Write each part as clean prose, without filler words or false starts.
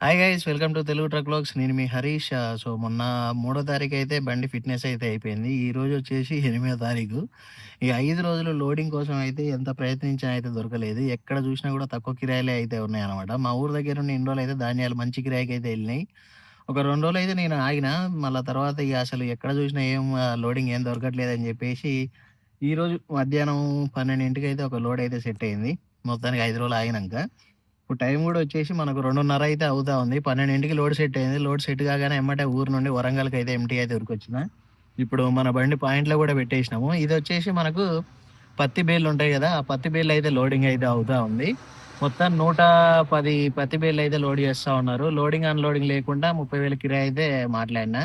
Hi guys welcome to Telugu truck vlogs. నేను మీ Harish. So మొన్న 3 తారీఖు అయితే బండి ఫిట్‌నెస్ అయితే అయిపోయింది. ఈరోజు వచ్చేసి 8 తారీఖు. ఈ 5 రోజులు లోడింగ్ కోసం అయితే ఎంత ప్రయత్నించినా అయితే దొరకలేదు. ఎక్కడ చూసినా కూడా తక్కువ కిరాయిలే అయితే ఉన్నాయన్నమాట. మా ఊరు దగ్గర నుండి ఇన్ని రోజులైతే ధాన్యాలు మంచి కిరాయికైతే ఎళ్ళినాయి. ఒక 2 రోజులైతే నేను ఆగిన. మళ్ళా తర్వాత ఇగ అసలు ఎక్కడ చూసినా లోడింగ్ ఏం దొరకట్లేదని చెప్పేసి ఈరోజు మధ్యాహ్నం 12కి అయితే ఒక లోడ్ అయితే సెట్ అయింది. మొత్తానికి 5 రోజులు ఆగినంక. ఇప్పుడు టైం గూడా వచ్చేసి మనకు 2:30 అయితే అవుతా ఉంది. 12కి లోడ్ సెట్ అయింది. లోడ్ సెట్ కాగానే ఎమ్మటే ఊరు నుండి వరంగల్‌కైతే ఎంటీ అయితే ఉరికొచ్చిన. ఇప్పుడు మన బండి పాయింట్‌లో గూడా పెట్టేసినాము. ఇదొచ్చేసి మనకు పత్తి బేల్లుంటాయి గదా! ఆ పత్తి బేల్లు లోడింగ్ అయితే అవుతా ఉంది. మొత్తం 110 పత్తి బేల్లు లోడ్ చేస్తా ఉన్నారు. లోడింగ్, అన్‌లోడింగ్ లేకుండా 30,000 కిరాయి అయితే మాట్లాడినా.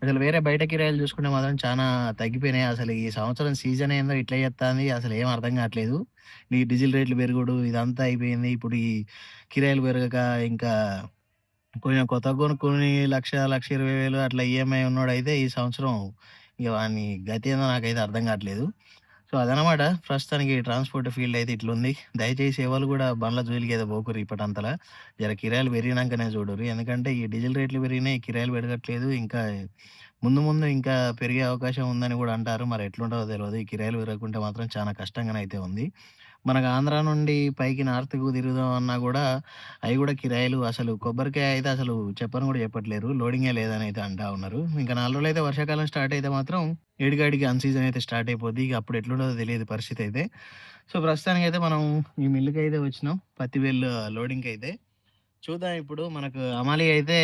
అసలు వేరే బయట కిరాయిలు చూసుకుంటే మాత్రం చానా తగ్గిపోయినాయి. అసలు ఈ సంవత్సరం సీజన్ ఏందో ఇట్లా చేత్తాంది. అసలేం అర్థం కావట్లేదు. ఈ డీజిల్ రేట్లు పెరుగుడు ఇదంతా అయిపోయింది. ఇప్పుడు ఈ కిరాయిలు పెరగక ఇంకా కొంచెం కొత్తగా కొనుక్కొని 1,20,000 అట్లా ఈఎంఐ ఉన్నోడైతే ఈ సంవత్సరం ఇగ వాని గతి ఏందో నాకైతే అర్థం కావట్లేదు. సో, అదనమాట ప్రస్తుతానికి ట్రాన్స్‌పోర్ట్ ఫీల్డ్ అయితే ఇట్లుంది. దయచేసి ఎవళ్ళు గూడా బండ్ల జోలికైతే పోకుర్రి ఇప్పటంతలా. జర కిరాయిలు పెరిగినంకనే చూడుర్రి. ఎందుకంటే ఈ డీజిల్ రేట్లు పెరిగినాయి, కిరాయిలు పెరగట్లేదు. ఇంకా ముందు ముందు ఇంకా పెరిగే అవకాశం ఉందని గూడా అంటారు. మరి ఎట్లుంటదో తెలవదు. ఈ కిరాయిలు పెరగకుంటే మాత్రం చాలా కష్టంగానైతే ఉంది. మనకు ఆంధ్ర నుండి పైకి నార్త్‌కు తిరుగుదాం అన్నా గూడా అయి గూడా కిరాయిలు అసలు కొబ్బరికాయ అయితే అసలు చెప్పను గూడా చెప్పట్లేరు. లోడింగే లేదని అయితే అంటా ఉన్నారు. ఇంకా 4 రోజులైతే వర్షాకాలం స్టార్ట్ అయితే మాత్రం ఏడికాడికి అన్ సీజన్ అయితే స్టార్ట్ అయిపోద్ది. ఇక అప్పుడు ఎట్లుంటదో తెలియదు పరిస్థితయితే. సో, ప్రస్తుతానికైతే మనం ఈ మిల్లుకైతే వచ్చినాం. పత్తి బెల్లు లోడింగ్‌కైతే. చూద్దాం ఇప్పుడు మనకు అమాలి అయితే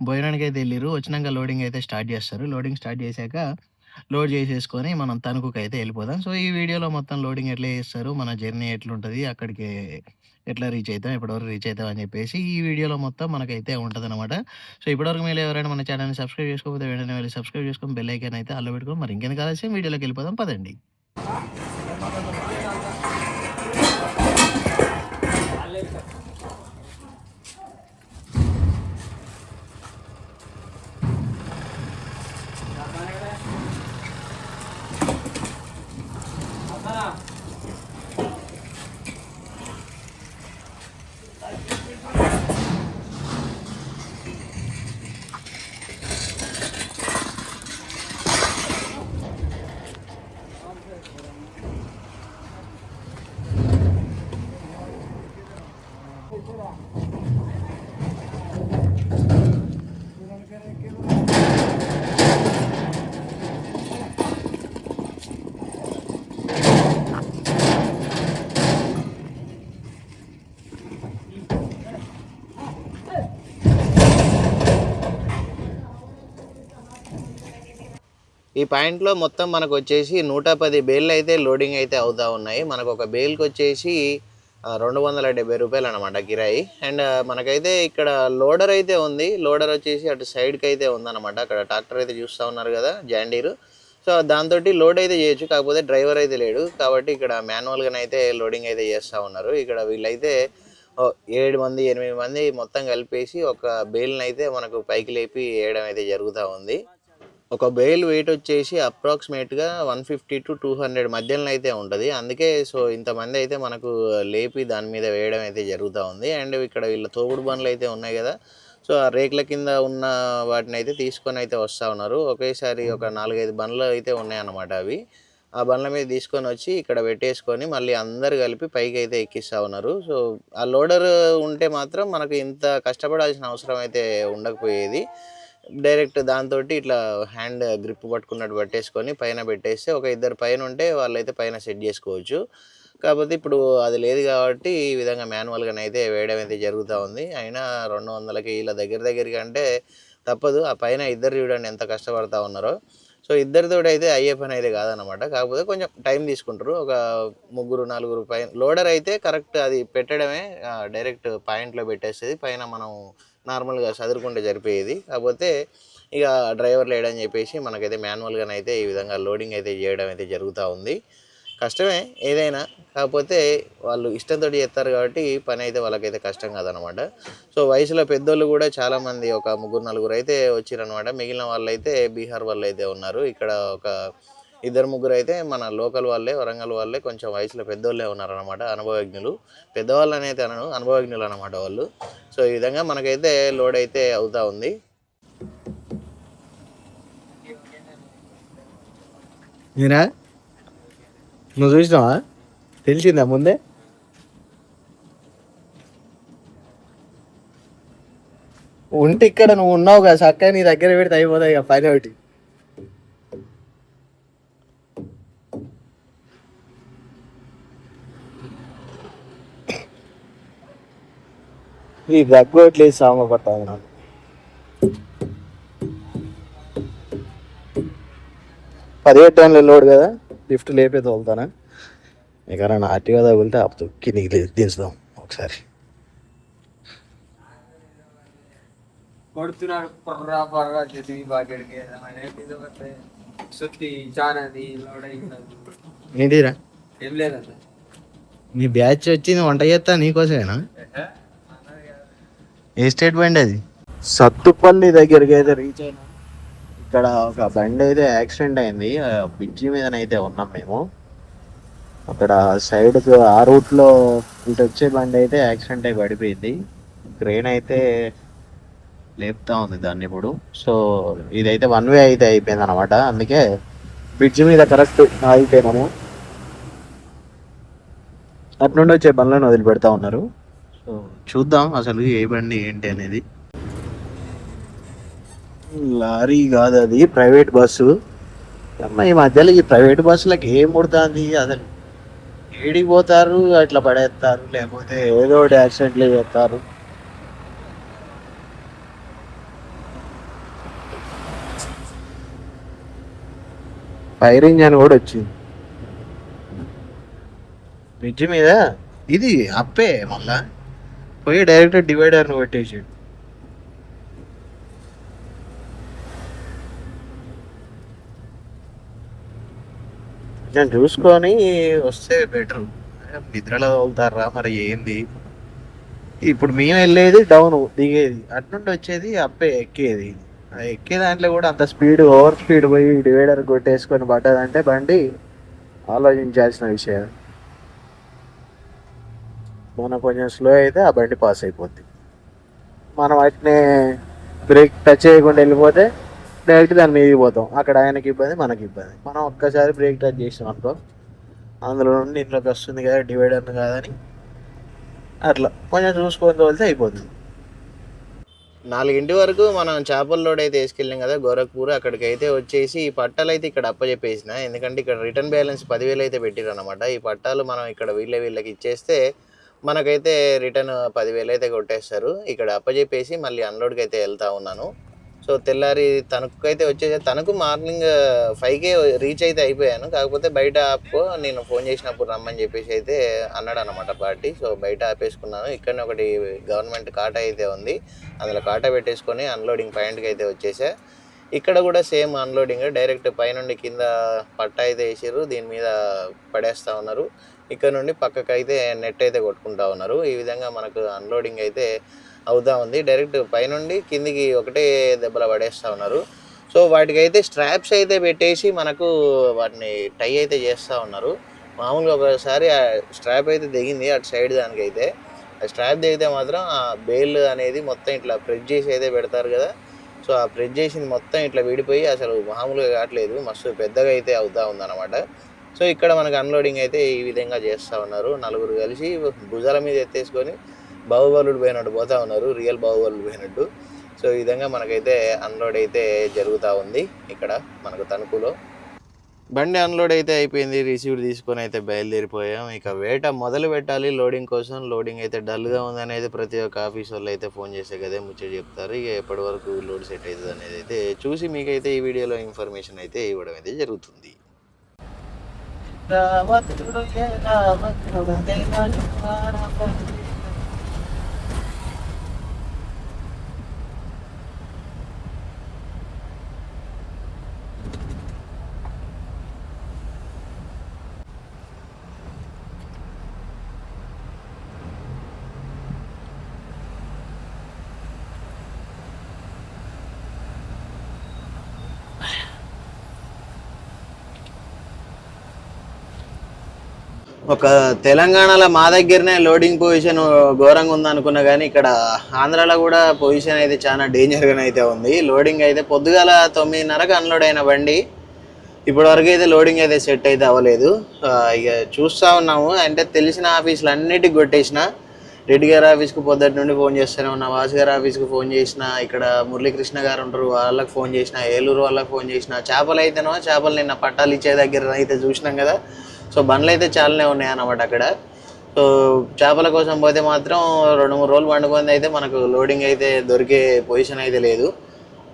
బోయడానికైతే ఎళ్ళిర్రు. వచ్చినంక లోడింగ్ అయితే స్టార్ట్ జేస్తారు. లోడింగ్ స్టార్ట్ జేశాక లోడ్ జేసేసుకొని మనం తణుకుకైతే ఎళ్ళిపోదాం. సో, ఈ వీడియోలో మొత్తం లోడింగ్ ఎట్లా జేస్తారు, మన జర్నీ ఎట్లుంటది, అక్కడికి ఎట్లా రీచ్ అయితాం, ఎప్పటివరకు రీచ్ అయితాం అని జెప్పేసి ఈ వీడియోలో మొత్తం మనకైతే ఉంటదనమాట. సో, ఇప్పటివరకు మీలో ఎవరైనా మన ఛానెల్‌ని సబ్స్క్రైబ్ చేసుకోకపోతే వెంటనే వెళ్లి సబ్స్క్రైబ్ చేసుకొని బెల్ ఐకాన్ అయితే ఆల్‌లో పెట్టుకొని మరి ఇంకెందుకు ఆలస్యం వీడియోలోకెళ్ళిపోదాం పదండి. ఈ పాయింట్‌లో మొత్తం మనకొచ్చేసి 110 బేళ్ళైతే లోడింగ్ అయితే అవుతా ఉన్నాయి. మనకొక బేల్‌కొచ్చేసి రూ. 270 అనమాట కిరాయి. అండ్ మనకైతే ఇక్కడ లోడర్ అయితే ఉంది. లోడర్ వచ్చేసి అటు సైడ్‌కైతే ఉందనమాట. అక్కడ ట్రాక్టర్ అయితే చూస్తా ఉన్నారు గదా! జాండీర్. సో, దాంతోటి లోడ్ అయితే చేయొచ్చు. కాకపోతే డ్రైవర్ అయితే లేడు. కాబట్టి ఇక్కడ మాన్యువల్‌గానైతే లోడింగ్ అయితే చేస్తా ఉన్నారు. ఇక్కడ వీళ్ళైతే 7 మంది, 8 మంది మొత్తం కలిపేసి ఒక బేల్‌నైతే మనకు పైకి లేపి ఏయడం అయితే జరుగుతా ఉంది. ఒక బేల్ వెయిట్ వచ్చేసి అప్రాక్సిమేట్‌గా 150-200 మధ్యలో అయితే ఉంటది. అందుకే సో, ఇంతమంది అయితే మనకు లేపి దాని మీద వేయడం అయితే జరుగుతా ఉంది. అండ్ ఇక్కడ వీళ్ళ తోపుడు బండ్లయితే ఉన్నాయి గదా! సో, ఆ రేకుల కింద ఉన్న వాటినైతే తీసుకొనైతే వస్తా ఉన్నారు. ఒకేసారి ఒక 4, 5 బండ్లు అయితే ఉన్నాయన్నమాట అవి. ఆ బండ్ల మీద తీసుకొనొచ్చి ఇక్కడ పెట్టేసుకొని మళ్ళీ అందరూ కలిపి పైకైతే ఎక్కిస్తా ఉన్నారు. సో, ఆ లోడర్ ఉంటే మాత్రం మనకు ఇంత కష్టపడాల్సిన అవసరం అయితే ఉండకపోయేది. డైరెక్ట్ దాంతోటి ఇట్లా హ్యాండ్ గ్రిప్ పట్టుకున్నట్టు పట్టేసుకొని పైన పెట్టేస్తే ఒక ఇద్దరు పైనుంటే వాళ్ళైతే పైన సెట్ జేసుకోవచ్చు. కాపోతే ఇప్పుడు అది లేదు గాబట్టి ఈ విధంగా మాన్యువల్‌గానైతే వేయడం అయితే జరుగుతా ఉంది. అయినా 200కి ఇలా దగ్గర దగ్గరగా అంటే తప్పదు. ఆ పైన ఇద్దరు చూడండి ఎంత కష్టపడతా ఉన్నారో. సో, ఇద్దరితోటైతే అయ్యే పనైతే కాదనమాట. కాకపోతే కొంచెం టైం తీసుకుంటారు. ఒక ముగ్గురు, నలుగురు పైన లోడర్ అయితే కరెక్ట్ అది పెట్టడమే డైరెక్ట్ పాయింట్‌లో పెట్టేస్తది. పైన మనం నార్మల్‌గా సదురుకుంటే సరిపోయేది. కాకపోతే ఇగ డ్రైవర్ లేడని చెప్పేసి మనకైతే మాన్యువల్‌గానైతే ఈ విధంగా లోడింగ్ అయితే చేయడం అయితే జరుగుతా ఉంది. కష్టమే ఏదైనా. కాకపోతే వాళ్ళు ఇష్టంతోటి చేస్తారు కాబట్టి పనైతే వాళ్ళకైతే కష్టం కాదనమాట. సో, వయసులో పెద్దోళ్ళు గూడా చాలామంది ఒక ముగ్గురు, నలుగురైతే వచ్చిరనమాట. మిగిలిన వాళ్ళైతే బీహార్ వాళ్ళైతే ఉన్నారు. ఇక్కడ ఒక ఇద్దరు ముగ్గురు అయితే మన లోకల్ వాళ్ళే, వరంగల్ వాళ్ళే, కొంచెం వయసులో పెద్దోళ్ళే ఉన్నారనమాట, అనుభవజ్ఞులు. పెద్దవాళ్ళు అనేది అనను, అనుభవజ్ఞులు అనమాట వాళ్ళు. సో ఈ విధంగా మనకైతే లోడ్ అయితే అవుతా ఉంది. నేనా, నువ్వు చూసినావా? తెలిసిందా ముందే? ఉంటే ఇక్కడ నువ్వు ఉన్నావు కదా చక్కగా, నీ దగ్గర పెడితే అయిపోతాయి ఇక పని ఒకటి. ఈ దగ్గట్లేదు సామ పడతాను నాకు. టన్నుల లోడ్ కదా, లిఫ్ట్ లేపే తోలుతానా? ఎక్కడన్నా ఆర్టీగా తగిలితే అప్పుడు కిందికి దించుదాం ఒకసారి. కొడుతున్నాడు పొర్రా పొర్రా చేసి బాకెట్కి సుత్తి చానది ఏంటిరా? ఏం లేదన్న. నీ బ్యాచ్ వచ్చింది వంట చేస్తా నీకోసమేనా? ఏ స్టేట్ బండి అది? సత్తుపల్లి దగ్గరికి అయితే రీచ్ అయినా. ఇక్కడ ఒక బండి అయితే యాక్సిడెంట్ అయింది, బ్రిడ్జి మీదనైతే ఉన్నాం మేము. అక్కడ సైడ్ ఆ రూట్లో ఇటు వచ్చే బండి అయితే యాక్సిడెంట్ అయి పడిపోయింది. క్రెయిన్ అయితే లేపుతా ఉంది దాన్ని ఇప్పుడు. సో ఇదైతే వన్ వే అయితే అయిపోయింది అనమాట, అందుకే బ్రిడ్జ్ మీద కరెక్ట్ అయిపోయినాము. అటు నుండి వచ్చే బండ్లను వదిలిపెడతా ఉన్నారు. సో చూద్దాం అసలు ఏ బండి ఏంటి అనేది. లారీ కాదు, అది ప్రైవేట్ బస్సు. అమ్మ ఈ మధ్యలో ఈ ప్రైవేట్ బస్సులకు ఏం పుడుతుంది అసలు? ఏడికి పోతారు, అట్లా పడేస్తారు, లేకపోతే ఏదో ఒకటి యాక్సిడెంట్లు చేస్తారు. ఫైర్ ఇంజన్ కూడా వచ్చింది బ్రిడ్జ్ మీద. ఇది అప్పే మళ్ళా పోయి డైరెక్ట్ డివైడర్ని కొట్టేసాడు. నేను చూసుకొని వస్తే బెటర్. నిద్రలో తోలుతారా మరి ఏంది? ఇప్పుడు మేము వెళ్ళేది డౌన్ దిగేది, అటు నుండి వచ్చేది అప్పే ఎక్కేది. ఎక్కే దాంట్లో కూడా అంత స్పీడ్, ఓవర్ స్పీడ్ పోయి డివైడర్ కొట్టేసుకొని పడ్డదంటే బండి ఆలోచించాల్సిన విషయం. మనం కొంచెం స్లో అయితే ఆ బండి పాస్ అయిపోద్ది. మనం వాటిని బ్రేక్ టచ్ చేయకుండా వెళ్ళిపోతే డైరెక్ట్ దాని మీదకి పోతాం. అక్కడ ఆయనకి ఇబ్బంది, మనకి ఇబ్బంది. మనం ఒక్కసారి బ్రేక్ టచ్ చేసాం అనుకో, అందులో నుండి ఇంట్లోకి వస్తుంది కదా, డివైడర్ని కాదని అట్లా కొంచెం చూసుకొని తోలితే అయిపోతుంది. 4 వరకు మనం చేపల లోడ్ అయితే వేసుకెళ్ళాం కదా గోరఖ్పూర్. అక్కడికి అయితే వచ్చేసి ఈ పట్టాలు అయితే ఇక్కడ అప్పచెప్పేసిన, ఎందుకంటే ఇక్కడ రిటర్న్ బ్యాలెన్స్ 10,000 అయితే పెట్టిరు అనమాట. ఈ పట్టాలు మనం ఇక్కడ వీళ్ళకి ఇచ్చేస్తే మనకైతే రిటర్న్ 10,000 అయితే కొట్టేస్తారు. ఇక్కడ అప్పచెప్పేసి మళ్ళీ అన్లోడ్కి అయితే వెళ్తా ఉన్నాను. సో తెల్లారి తణుకు అయితే వచ్చేసి, తణుకు మార్నింగ్ 5కే రీచ్ అయితే అయిపోయాను. కాకపోతే బయట ఆపుకో, నేను ఫోన్ చేసినప్పుడు రమ్మని చెప్పేసి అయితే అన్నాడు అనమాట పార్టీ. సో బయట ఆపేసుకున్నాను. ఇక్కడనే ఒకటి గవర్నమెంట్ కాటా అయితే ఉంది, అందులో కాటా పెట్టేసుకొని అన్లోడింగ్ పాయింట్కి అయితే వచ్చేసా. ఇక్కడ కూడా సేమ్ అన్లోడింగ్, డైరెక్ట్ పైనుండి కింద పట్ట అయితే వేసారు, దీని మీద పడేస్తూ ఉన్నారు. ఇక్కడ నుండి పక్కకు అయితే నెట్ అయితే కొట్టుకుంటా ఉన్నారు. ఈ విధంగా మనకు అన్లోడింగ్ అయితే అవుతూ ఉంది. డైరెక్ట్ పైనుండి కిందికి ఒకటే దెబ్బల పడేస్తూ ఉన్నారు. సో వాటికైతే స్ట్రాప్స్ అయితే పెట్టేసి మనకు వాటిని టై అయితే చేస్తూ ఉన్నారు. మామూలుగా ఒకసారి ఆ స్ట్రాప్ అయితే దిగింది అటు సైడ్ దానికైతే. ఆ స్ట్రాప్ దిగితే మాత్రం ఆ బేల్ అనేది మొత్తం ఇట్లా ప్రెస్ చేసి అయితే పెడతారు కదా, సో ఆ ప్రెస్ చేసింది మొత్తం ఇట్లా విడిపోయి అసలు మామూలుగా కావట్లేదు, మస్తు పెద్దగా అయితే అవుతూ ఉందన్నమాట. సో ఇక్కడ మనకు అన్లోడింగ్ అయితే ఈ విధంగా చేస్తూ ఉన్నారు. 4 కలిసి భుజాల మీద ఎత్తేసుకొని బాహుబలుడు పోయినట్టు పోతా ఉన్నారు, రియల్ బాహుబలుడు పోయినట్టు. సో ఈ విధంగా మనకైతే అన్లోడ్ అయితే జరుగుతూ ఉంది ఇక్కడ మనకు తణుకులో. బండి అన్లోడ్ అయితే అయిపోయింది, రిసీవ్డ్ తీసుకొని అయితే బయలుదేరిపోయాం. ఇక వేట మొదలు పెట్టాలి లోడింగ్ కోసం. లోడింగ్ అయితే డల్గా ఉంది అనేది ప్రతి ఒక్క ఆఫీస్ వాళ్ళు అయితే ఫోన్ చేసే కదే ముచ్చట చెప్తారు. ఇక ఎప్పటి వరకు లోడ్ సెట్ అవుతుంది అనేది అయితే చూసి మీకైతే ఈ వీడియోలో ఇన్ఫర్మేషన్ అయితే ఇవ్వడం అయితే జరుగుతుంది. ఒక తెలంగాణలో మా దగ్గరనే లోడింగ్ పొజిషన్ ఘోరంగా ఉంది అనుకున్నా కానీ ఇక్కడ ఆంధ్రాలో కూడా పొజిషన్ అయితే చాలా డేంజర్గానే అయితే ఉంది. లోడింగ్ అయితే పొద్దుగాల 9:30కి అన్లోడ్ అయిన బండి ఇప్పటివరకు అయితే లోడింగ్ అయితే సెట్ అయితే అవ్వలేదు. ఇక చూస్తూ ఉన్నాము. అంటే తెలిసిన ఆఫీసులు అన్నిటికి కొట్టేసిన. రెడ్డి గారి ఆఫీస్కి పొద్దుటి నుండి ఫోన్ చేస్తూనే ఉన్నా, వాసు గారి ఆఫీస్కి ఫోన్ చేసిన, ఇక్కడ మురళీకృష్ణ గారు ఉంటారు వాళ్ళకి ఫోన్ చేసిన, ఏలూరు వాళ్ళకి ఫోన్ చేసిన. చేపలు అయితేనో చేపలు నిన్న పట్టాలు ఇచ్చే దగ్గర అయితే చూసినాం కదా. సో బండ్లు అయితే చాలానే ఉన్నాయి అన్నమాట అక్కడ. సో చేపల కోసం పోతే మాత్రం 2-3 రోజులు పండుకొని అయితే మనకు లోడింగ్ అయితే దొరికే పొజిషన్ అయితే లేదు.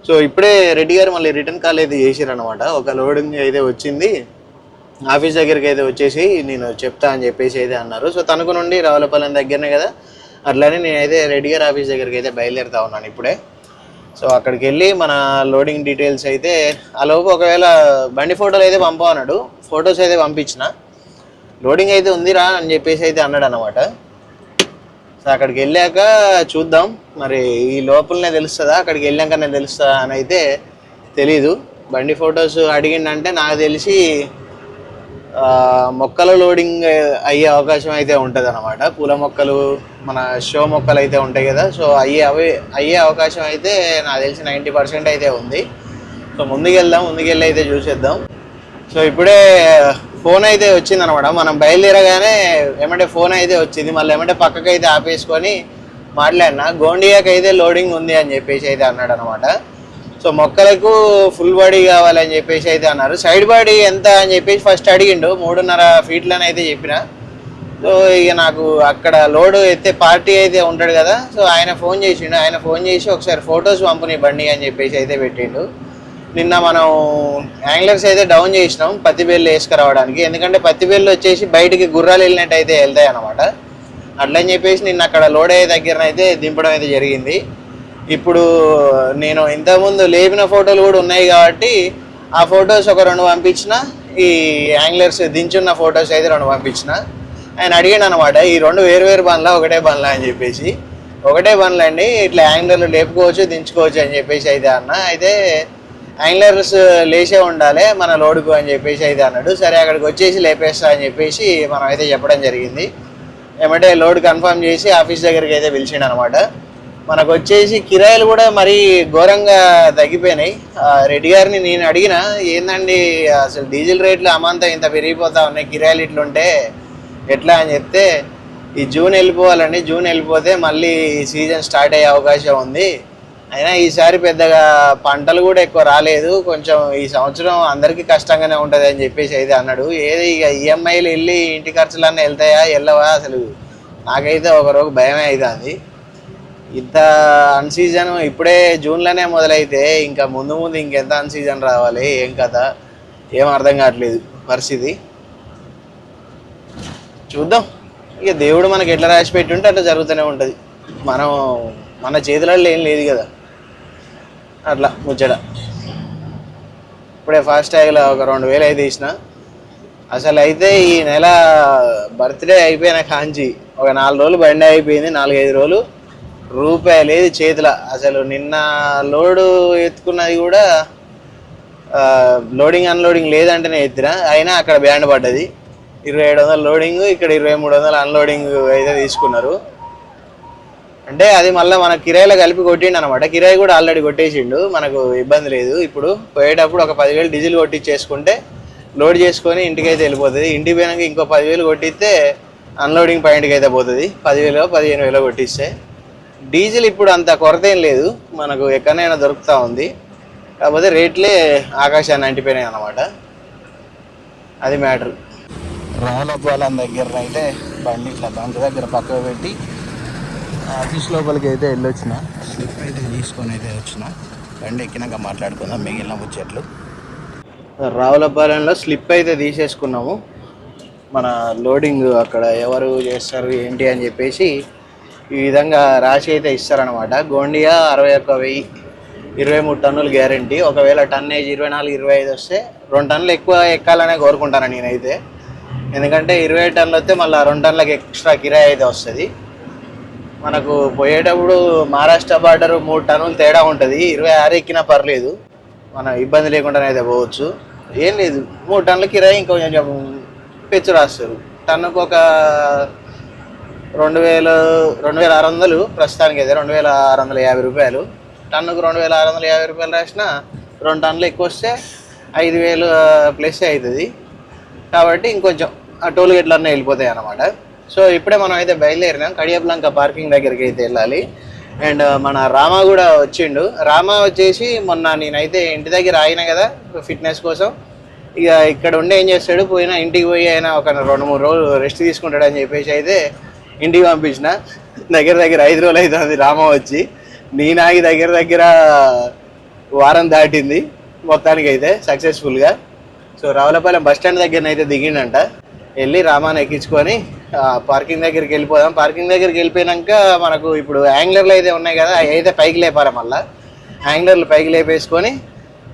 సో ఇప్పుడే రెడ్డి గారు మళ్ళీ రిటర్న్ కాల్ అయితే చేసిరనమాట. ఒక లోడింగ్ అయితే వచ్చింది, ఆఫీస్ దగ్గరికి అయితే వచ్చేసి నేను చెప్తా అని చెప్పేసి అయితే అన్నారు. సో తణుకు నుండి రావులపాలెం దగ్గరనే కదా, అట్లానే నేనైతే రెడ్డి గారి ఆఫీస్ దగ్గరికి అయితే బయలుదేరుతా ఉన్నాను ఇప్పుడే. సో అక్కడికి వెళ్ళి మన లోడింగ్ డీటెయిల్స్ అయితే ఆ లోపు ఒకవేళ బండి ఫోటోలు అయితే పంపన్నాడు, ఫొటోస్ అయితే పంపించిన. లోడింగ్ అయితే ఉందిరా అని చెప్పేసి అయితే అన్నాడు అనమాట. సో అక్కడికి వెళ్ళాక చూద్దాం, మరి ఈ లోపలనే తెలుస్తుందా అక్కడికి వెళ్ళాకనే తెలుస్తుందా అని అయితే తెలీదు. బండి ఫొటోస్ అడిగిందంటే నాకు తెలిసి మొక్కల లోడింగ్ అయ్యే అవకాశం అయితే ఉంటుంది అనమాట. పూల మొక్కలు, మన షో మొక్కలు అయితే ఉంటాయి కదా, సో అయ్యే అవకాశం అయితే నాకు తెలిసి 90% అయితే ఉంది. సో ముందుకెళ్ళి అయితే చూసేద్దాం. సో ఇప్పుడే ఫోన్ అయితే వచ్చింది అనమాట. మనం బయలుదేరగానే ఏమంటే ఫోన్ అయితే వచ్చింది. మళ్ళీ ఏమంటే పక్కకి అయితే ఆపేసుకొని మాట్లాడినా, గోండియాకి అయితే లోడింగ్ ఉంది అని చెప్పేసి అయితే అన్నాడు అనమాట. సో మొక్కలకు ఫుల్ బాడీ కావాలని చెప్పేసి అయితే అన్నారు. సైడ్ బాడీ ఎంత అని చెప్పేసి ఫస్ట్ అడిగిండు. 3.5 ఫీట్లని అయితే చెప్పిన. సో ఇక నాకు అక్కడ లోడ్ ఎత్తే పార్టీ అయితే ఉంటాడు కదా, సో ఆయన ఫోన్ చేసిండు. ఆయన ఫోన్ చేసి ఒకసారి ఫొటోస్ పంపుని బండి అని చెప్పేసి అయితే పెట్టిండు. నిన్న మనం యాంగ్లర్స్ అయితే డౌన్ చేసినాం పత్తిబేళ్ళు వేసుకురావడానికి. ఎందుకంటే పత్తిబేళ్ళు వచ్చేసి బయటికి గుర్రాలు వెళ్ళినట్టు అయితే వెళ్తాయి అనమాట. అట్లని చెప్పేసి నిన్న అక్కడ లోడ్ అయ్యే దగ్గర అయితే దింపడం అయితే జరిగింది. ఇప్పుడు నేను ఇంతకుముందు లేపిన ఫోటోలు కూడా ఉన్నాయి కాబట్టి ఆ ఫొటోస్ ఒక 2 పంపించిన, ఈ యాంగ్లర్స్ దించున్న ఫొటోస్ అయితే 2 పంపించిన. ఆయన అడిగాడు అనమాట, ఈ 2 వేరు బండ్లా ఒకటే బండ్లా అని చెప్పేసి. ఒకటే బండ్లు అండి, ఇట్లా యాంగ్లర్లు లేపుకోవచ్చు దించుకోవచ్చు అని చెప్పేసి అయితే అన్న. అయితే యాంగ్లర్స్ లేచే ఉండాలి మన లోడుకు అని చెప్పేసి అయితే అన్నాడు. సరే అక్కడికి వచ్చేసి లేపేస్తా అని చెప్పేసి మనం అయితే చెప్పడం జరిగింది. ఏమంటే లోడ్ కన్ఫర్మ్ చేసి ఆఫీస్ దగ్గరికి అయితే పిలిచిండు అనమాట. మనకు వచ్చేసి కిరాయిలు కూడా మరీ ఘోరంగా తగ్గిపోయినాయి. రెడ్డి గారిని నేను అడిగిన, ఏందండి అసలు డీజిల్ రేట్లు అమాంతం ఇంత పెరిగిపోతా ఉన్నాయి, కిరాయిలు ఇట్లుంటే ఎట్లా అని చెప్తే, ఈ జూన్ వెళ్ళిపోవాలండి, జూన్ వెళ్ళిపోతే మళ్ళీ సీజన్ స్టార్ట్ అయ్యే అవకాశం ఉంది. అయినా ఈసారి పెద్దగా పంటలు కూడా ఎక్కువ రాలేదు, కొంచెం ఈ సంవత్సరం అందరికీ కష్టంగానే ఉంటుంది అని చెప్పేసి అయితే అన్నాడు. ఏది ఇక ఈఎంఐలు వెళ్ళి ఇంటి ఖర్చులన్నీ వెళ్తాయా వెళ్ళవా, అసలు నాకైతే ఒకరోజు భయమే అవుతుంది. ఇంత అన్సీజన్ ఇప్పుడే జూన్లోనే మొదలైతే ఇంకా ముందు ఇంకెంత అన్సీజన్ రావాలి, ఏం కథ ఏం అర్థం కావట్లేదు పరిస్థితి. చూద్దాం, ఇక దేవుడు మనకి ఎట్లా రాసి పెట్టి ఉంటే అట్లా జరుగుతూనే ఉంటుంది. మన చేతులలో ఏం లేదు కదా, అట్లా ముచ్చట. ఇప్పుడే ఫాస్టాగ్లో ఒక 2,000 అయితే ఇచ్చిన. అసలు అయితే ఈ నెల బర్త్డే అయిపోయిన కాంచి ఒక 4 రోజులు బండి అయిపోయింది, 4-5 రోజులు రూపాయి లేదు చేతిలో. అసలు నిన్న లోడు ఎత్తుకున్నది కూడా లోడింగ్ అన్లోడింగ్ లేదంటేనే ఎత్తిన, అయినా అక్కడ బ్యాండ్ పడ్డది. 2,700 లోడింగ్, ఇక్కడ 2,300 అన్లోడింగ్ అయితే తీసుకున్నారు. అంటే అది మళ్ళీ మన కిరాయిలో కలిపి కొట్టిండు అనమాట. కిరాయి కూడా ఆల్రెడీ కొట్టేసిండు, మనకు ఇబ్బంది లేదు. ఇప్పుడు పోయేటప్పుడు ఒక 10,000 డీజిల్ కొట్టించేసుకుంటే లోడ్ చేసుకొని ఇంటికి అయితే వెళ్ళిపోతుంది. ఇంటికి పోయినాక ఇంకో 10,000 కొట్టిస్తే అన్లోడింగ్ పాయింట్కి అయితే పోతుంది. 10,000-15,000 కొట్టిస్తే డీజిల్ ఇప్పుడు అంత కొరత ఏం లేదు, మనకు ఎక్కడైనా దొరుకుతూ ఉంది. కాకపోతే రేట్లే ఆకాశాన్ని అంటిపోయినాయి అన్నమాట, అది మ్యాటర్. రావులపాలెం దగ్గర అయితే బండి ఇట్లా బండి దగ్గర పక్కకు పెట్టి ఆఫీస్ లోపలికి అయితే వెళ్ళొచ్చిన. స్లిప్ అయితే తీసుకొని అయితే వచ్చిన. బండి ఎక్కినాక మాట్లాడుకుందాం మిగిలిన ముచ్చట్లు. రావులపాలెంలో స్లిప్ అయితే తీసేసుకున్నాము. మన లోడింగ్ అక్కడ ఎవరు చేస్తారు ఏంటి అని చెప్పేసి ఈ విధంగా రాసి అయితే ఇస్తారనమాట. గోండియా 61,000, 23 టన్నులు గ్యారంటీ. ఒకవేళ టన్నేజ్ 24-25 వస్తే 2 టన్నులు ఎక్కువ ఎక్కాలనే కోరుకుంటాను నేనైతే. ఎందుకంటే 20 టన్నులు వస్తే మళ్ళీ 2 టన్నులకు ఎక్స్ట్రా కిరాయి అయితే వస్తుంది. మనకు పోయేటప్పుడు మహారాష్ట్ర బార్డర్ 3 టన్నులు తేడా ఉంటుంది. 26 ఎక్కినా పర్లేదు, మనం ఇబ్బంది లేకుండానే అయితే పోవచ్చు. ఏం లేదు, 3 టన్నుల కిరాయి ఇంకొంచెం పెచ్చు రాస్తారు. టన్నుకు ఒక 2600 ప్రస్తుతానికి అయితే 2650 రూపాయలు. టన్నుకు 2650 రూపాయలు రాసిన 2 టన్నులు ఎక్కువ వస్తే 5000 ప్లస్ అవుతుంది. కాబట్టి ఇంకొంచెం ఆ టోల్ గేట్లన్నీ వెళ్ళిపోతాయి అన్నమాట. సో ఇప్పుడే మనం అయితే బయలుదేరినాం. కడియాబ్లంక పార్కింగ్ దగ్గరికి అయితే వెళ్ళాలి. అండ్ మన రామా కూడా వచ్చిండు. రామా వచ్చేసి మొన్న నేనైతే ఇంటి దగ్గర ఆగిన కదా ఫిట్నెస్ కోసం. ఇక ఇక్కడ ఉండి ఏం చేస్తాడు, పోయినా ఇంటికి పోయి అయినా ఒక 2-3 రోజులు రెస్ట్ తీసుకుంటాడు అని చెప్పేసి అయితే ఇంటికి పంపించిన. దగ్గర 5 రోజులు అవుతుంది రామా వచ్చి. నేను ఆగి దగ్గర వారం దాటింది మొత్తానికి అయితే సక్సెస్ఫుల్గా. సో రావులపాలెం బస్ స్టాండ్ దగ్గర అయితే దిగిండంట. వెళ్ళి రామాని ఎక్కించుకొని పార్కింగ్ దగ్గరికి వెళ్ళిపోదాం. పార్కింగ్ దగ్గరికి వెళ్ళిపోయాక మనకు ఇప్పుడు యాంగ్లర్లు అయితే ఉన్నాయి కదా, అవి అయితే పైకి లేపాలి. మళ్ళీ యాంగ్లర్లు పైకి లేపేసుకొని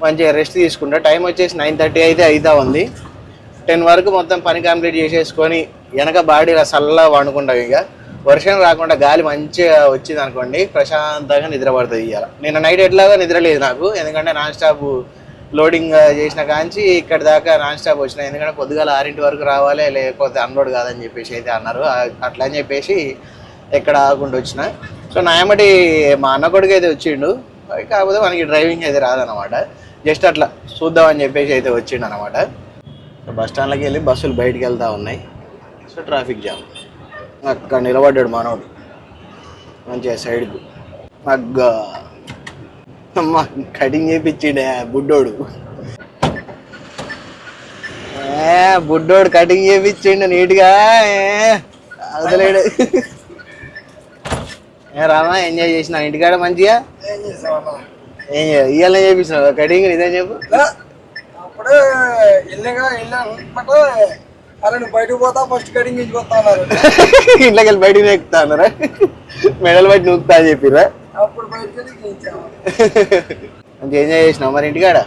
మంచిగా రెస్ట్ తీసుకుంటా. టైం వచ్చేసి 9:30 అయితే అవుతా ఉంది. 10 వరకు మొత్తం పని కంప్లీట్ చేసేసుకొని వెనక బాడీలో చల్లగా వండుకుంటాం. ఇక వర్షం రాకుండా గాలి మంచిగా వచ్చింది అనుకోండి, ప్రశాంతంగా నిద్ర పడుతుంది. ఇవాళ నిన్న నైట్ ఎట్లాగా నిద్ర లేదు నాకు, ఎందుకంటే నాన్ స్టాప్ లోడింగ్ చేసిన కాంచి ఇక్కడ దాకా నాన్ స్టాప్ వచ్చిన. ఎందుకంటే పొద్దుగాల 6 వరకు రావాలి, లేకపోతే అన్లోడ్ కాదని చెప్పేసి అయితే అన్నారు. అట్లా అని చెప్పేసి ఎక్కడ ఆగకుండా వచ్చిన. సో నా ఏమటి మా అన్న కొడుకు అయితే వచ్చిండు, కాకపోతే మనకి డ్రైవింగ్ అయితే రాదనమాట. జస్ట్ అట్లా చూద్దామని చెప్పేసి అయితే వచ్చిండు అనమాట. బస్ స్టాండ్లోకి వెళ్ళి బస్సులు బయటికి వెళ్తూ ఉన్నాయి. So traffic jam. అక్కడ నిలబడ్డాడు మనోడు మంచిగా సైడ్కు. అగ్గా అమ్మ కటింగ్ చేయించిండే బుడ్డోడు. బుడ్డోడు కటింగ్ చేయించిండు నీట్గా. వదిలేడు. రామా ఎంజాయ్ చేసిన ఇంటికాడ మంచిగా? ఏం ఇవాళ చేయించినావు కటింగ్? ఇదే చెప్పు. అప్పుడే బయటకు పోతా ఫస్ట్ కటింగ్ ఇచ్చిపోతా ఇంట్లోకి వెళ్ళి బయటకు నెక్కుతా అన్నారా? మెడల్ బయట నూకుతా అని చెప్పిరా? అప్పుడు బయటకి మంచిగా ఎంజాయ్ చేసినావు మరి ఇంటికాడ?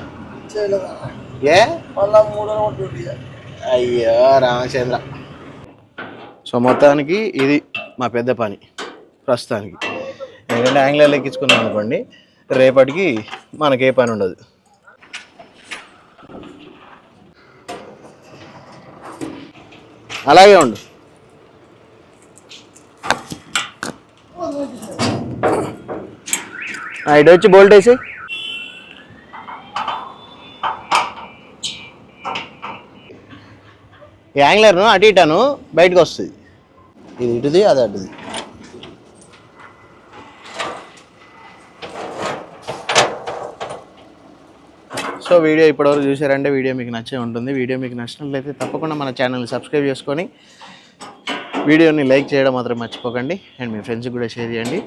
ఏ మళ్ళా 3 రోజులు డ్యూటీ. అయ్యో రామచంద్ర. సో మొత్తానికి ఇది మా పెద్ద పని ప్రస్తుతానికి. ఎందుకంటే యాంగ్లర్లు ఎక్కించుకున్నాం అనుకోండి, రేపటికి మనకే పని ఉండదు. అలాగే ఉండు. ఇటు వచ్చి బోల్ట్ వేసి యాంగ్లర్ను అటు ఇటాను బయటకు వస్తుంది. ఇది ఇటుది, అది అటుది. సో వీడియో ఇప్పటివరకు చూసారంటే వీడియో మీకు నచ్చే ఉంటుంది. వీడియో మీకు నచ్చినట్లయితే తప్పకుండా మన ఛానల్ని సబ్స్క్రైబ్ చేసుకొని వీడియోని లైక్ చేయడం మాత్రం మర్చిపోకండి. అండ్ మీ ఫ్రెండ్స్కి కూడా షేర్ చేయండి.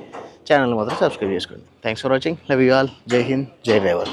ఛానల్ మాత్రం సబ్స్క్రైబ్ చేసుకోండి. Thanks for watching. Love you all. జై హింద్, జై డ్రైవర్.